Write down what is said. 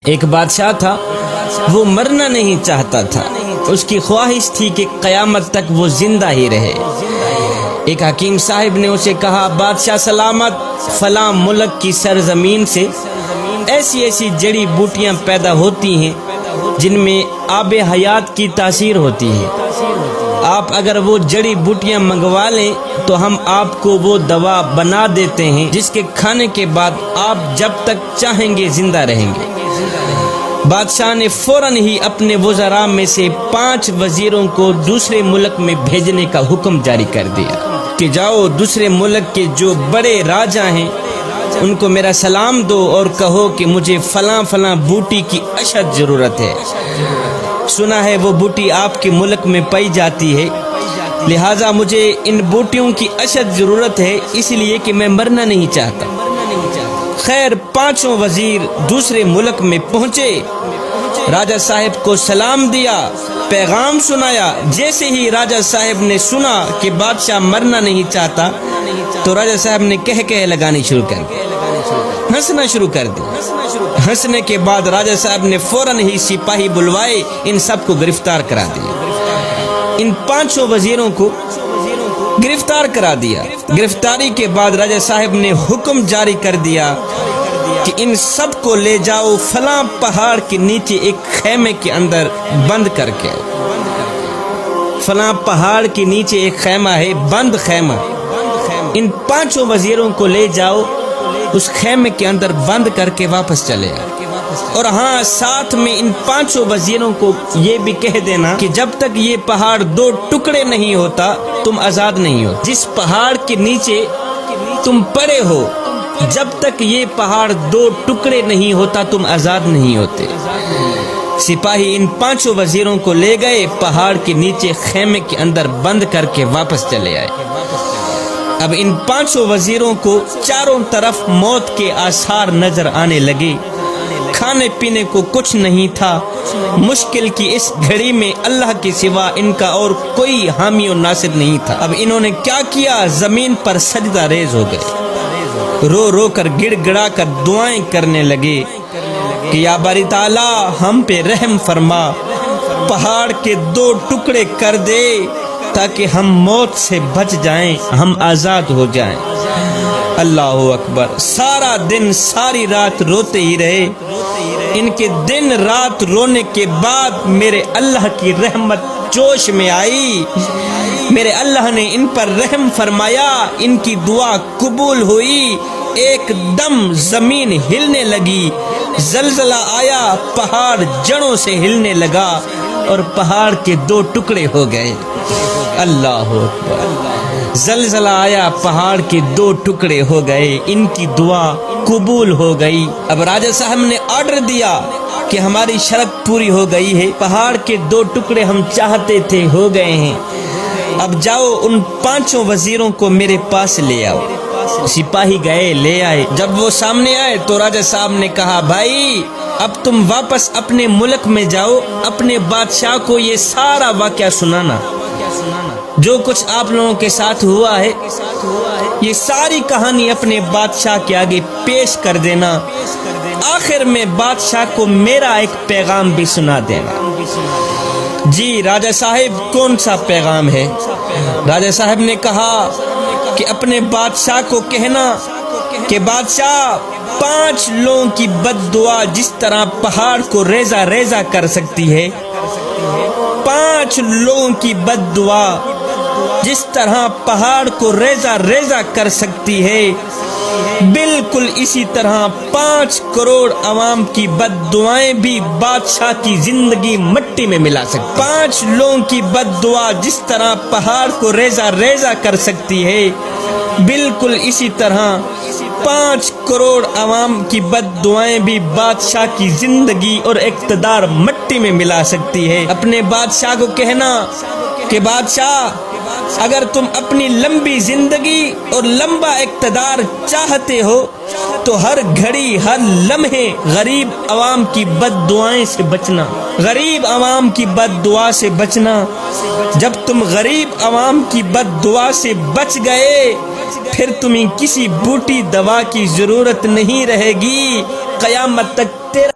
ایک بادشاہ تھا، وہ مرنا نہیں چاہتا تھا، اس کی خواہش تھی کہ قیامت تک وہ زندہ ہی رہے۔ ایک حکیم صاحب نے اسے کہا، بادشاہ سلامت، فلاں ملک کی سرزمین سے ایسی ایسی جڑی بوٹیاں پیدا ہوتی ہیں جن میں آب حیات کی تاثیر ہوتی ہے، آپ اگر وہ جڑی بوٹیاں منگوا لیں تو ہم آپ کو وہ دوا بنا دیتے ہیں جس کے کھانے کے بعد آپ جب تک چاہیں گے زندہ رہیں گے۔ بادشاہ نے فوراً ہی اپنے وزراء میں سے 5 وزیروں کو دوسرے ملک میں بھیجنے کا حکم جاری کر دیا کہ جاؤ دوسرے ملک کے جو بڑے راجا ہیں ان کو میرا سلام دو اور کہو کہ مجھے فلاں فلاں بوٹی کی اشد ضرورت ہے، سنا ہے وہ بوٹی آپ کے ملک میں پائی جاتی ہے، لہٰذا مجھے ان بوٹیوں کی اشد ضرورت ہے، اس لیے کہ میں مرنا نہیں چاہتا۔ خیر 5 وزیر دوسرے ملک میں پہنچے، راجہ صاحب کو سلام دیا، پیغام سنایا۔ جیسے ہی راجہ صاحب نے سنا کہ بادشاہ مرنا نہیں چاہتا تو راجہ صاحب نے کہہ لگانی شروع کر دی، ہنسنا شروع کر دی۔ ہنسنے کے بعد راجہ صاحب نے فوراً ہی سپاہی بلوائے، ان سب کو گرفتار کرا دیا۔ ان 5 وزیروں کو گرفتار کرا دیا۔ گرفتاری کے بعد راجہ صاحب نے حکم جاری کر دیا کہ ان سب کو لے جاؤ فلاں پہاڑ کے نیچے ایک خیمے کے اندر بند کر کے۔ فلاں پہاڑ کے نیچے ایک خیمہ ہے، بند خیمہ، ان 5 وزیروں کو لے جاؤ، اس خیمے کے اندر بند کر کے واپس چلے آئے۔ اور ہاں ساتھ میں ان 5 وزیروں کو یہ بھی کہہ دینا کہ جب تک یہ پہاڑ 2 ٹکڑے نہیں ہوتا تم آزاد نہیں ہو۔ جس پہاڑ کے نیچے تم پڑے ہو جب تک یہ پہاڑ 2 ٹکڑے نہیں ہوتا تم آزاد نہیں ہوتے۔ سپاہی ان 5 وزیروں کو لے گئے، پہاڑ کے نیچے خیمے کے اندر بند کر کے واپس چلے آئے۔ اب ان 5 وزیروں کو چاروں طرف موت کے آثار نظر آنے لگے، کھانے پینے کو کچھ نہیں تھا۔ مشکل کی اس گھڑی میں اللہ کے سوا ان کا اور کوئی حامی و ناصر نہیں تھا۔ اب انہوں نے کیا کیا، زمین پر سجدہ ریز ہو گئے، رو رو کر گڑ گڑا کر دعائیں کرنے لگے کہ یا باری تعالی ہم پہ رحم فرما، پہاڑ کے 2 ٹکڑے کر دے تاکہ ہم موت سے بچ جائیں، ہم آزاد ہو جائیں۔ اللہ اکبر۔ سارا دن ساری رات روتے ہی رہے۔ ان کے دن رات رونے کے بعد میرے اللہ کی رحمت جوش میں آئی، میرے اللہ نے ان پر رحم فرمایا، ان کی دعا قبول ہوئی۔ ایک دم زمین ہلنے لگی، زلزلہ آیا، پہاڑ جڑوں سے ہلنے لگا اور پہاڑ کے 2 ٹکڑے ہو گئے۔ اللہ اکبر۔ زلزلہ آیا، پہاڑ کے 2 ٹکڑے ہو گئے، ان کی دعا قبول ہو گئی۔ اب راجہ صاحب نے آرڈر دیا کہ ہماری شرط پوری ہو گئی ہے، پہاڑ کے 2 ٹکڑے ہم چاہتے تھے ہو گئے ہیں، اب جاؤ ان 5 وزیروں کو میرے پاس لے آؤ۔ سپاہی گئے، لے آئے۔ جب وہ سامنے آئے تو راجہ صاحب نے کہا، بھائی اب تم واپس اپنے ملک میں جاؤ، اپنے بادشاہ کو یہ سارا واقعہ سنانا، جو کچھ آپ لوگوں کے ساتھ ہوا ہے، یہ ساری کہانی اپنے بادشاہ کے آگے پیش کر دینا، آخر میں بادشاہ کو میرا ایک پیغام بھی سنا دینا۔ جی راجہ صاحب کون سا پیغام ہے؟ راجہ صاحب نے کہا کہ اپنے بادشاہ کو کہنا کہ بادشاہ 5 لوگوں کی بد دعا جس طرح پہاڑ کو ریزہ ریزہ کر سکتی ہے، 5 لوگوں کی بد دعا جس طرح پہاڑ کو ریزہ ریزہ کر سکتی ہے، بالکل اسی طرح 5 کروڑ عوام کی بد دعائیں بھی بادشاہ کی زندگی مٹی میں ملا سکتی۔ 5 لوگوں کی بد دعا جس طرح پہاڑ کو ریزہ ریزہ کر سکتی ہے، بالکل اسی طرح 5 کروڑ عوام کی بد دعائیں بھی بادشاہ کی زندگی اور اقتدار مٹی میں ملا سکتی ہے۔ اپنے بادشاہ کو کہنا کہ بادشاہ اگر تم اپنی لمبی زندگی اور لمبا اقتدار چاہتے ہو تو ہر گھڑی ہر لمحے غریب عوام کی بد دعائیں سے بچنا، غریب عوام کی بد دعا سے بچنا۔ جب تم غریب عوام کی بد دعا سے بچ گئے پھر تمہیں کسی بوٹی دوا کی ضرورت نہیں رہے گی، قیامت تک تیرا